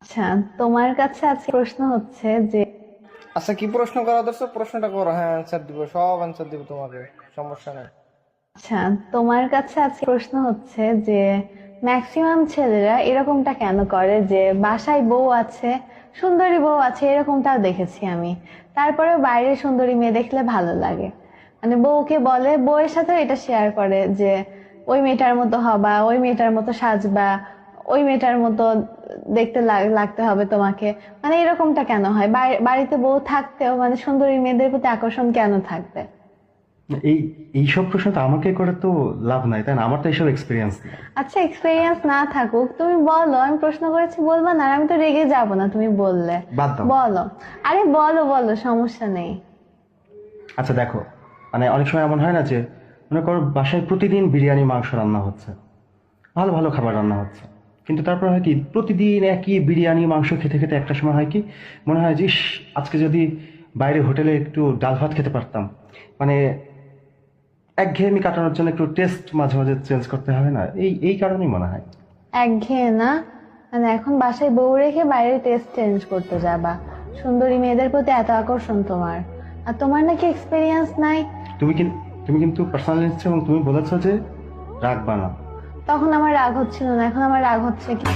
আচ্ছা, তোমার কাছে আজকে প্রশ্ন হচ্ছে যে আচ্ছা, কি প্রশ্ন করা দরকার প্রশ্নটা করো, হ্যাঁ অ্যান্সার দিব, সব অ্যান্সার দিব তোমাকে, সমস্যা নেই। আচ্ছা, তোমার কাছে আজকে প্রশ্ন হচ্ছে যে ম্যাক্সিমাম ছেলেরা এরকমটা কেন করে যে বাসায় বউ আছে, সুন্দরী বউ আছে, এরকমটাও দেখেছি আমি, তারপরেও বাইরে সুন্দরী মেয়ে দেখলে ভালো লাগে। মানে বউকে বলে, বউয়ের সাথে এটা শেয়ার করে যে ওই মেয়েটার মতো হবা, ওই মেয়েটার মতো সাজবা, ওই মেয়েটার মতো দেখতে লাগতে হবে তোমাকে। মানে এরকমটা কেন হয়? বাড়িতে বউ থাকতেও মানে সুন্দরী মেয়েদের প্রতি আকর্ষণ কেন থাকবে? এই এইসব প্রশ্ন তো আমাকে করে তো লাভ নাই, তাই না? আমার তো এইসব এক্সপিরিয়েন্স নেই। আচ্ছা, এক্সপেরিয়েন্স না থাকুক, তুমি বলো। আমি প্রশ্ন করেছি, বলবা না? আর আমি তো রেগে যাব না তুমি বললে। বাদ দাও। বলো। আরে বলো বলো, সমস্যা নেই। আচ্ছা দেখো, মানে অনেক সময় এমন হয় না যে মনে করো বাসায় প্রতিদিন বিরিয়ানি মাংস রান্না হচ্ছে, ভালো ভালো খাবার রান্না হচ্ছে, কিন্তু তারপর হয় কি প্রতিদিন একই বিরিয়ানি মাংস খেতে খেতে একটা সময় হয় কি মনে হয় যে ইস, আজকে যদি বাইরে হোটেলে একটু ডাল ভাত খেতে পারতাম। মানে একঘেয়েমি কাটানোর জন্য একটু টেস্ট মাঝে মাঝে চেঞ্জ করতে হবে না? এই কারণেই মনে হয়। একঘেয়ে না? মানে এখন বাসায় বউ রেখে বাইরে টেস্ট চেঞ্জ করতে যাবা? সুন্দরী মেয়েদের প্রতি এত আকর্ষণ তোমার, আর তোমার নাকি এক্সপেরিয়েন্স নাই। তুমি কিন্তু তুমি কিন্তু পার্সোনাল নিচ্ছ এবং তুমি বলেছো যে রাখবা না। তখন আমার রাগ হচ্ছিল না, এখন আমার রাগ হচ্ছে কি?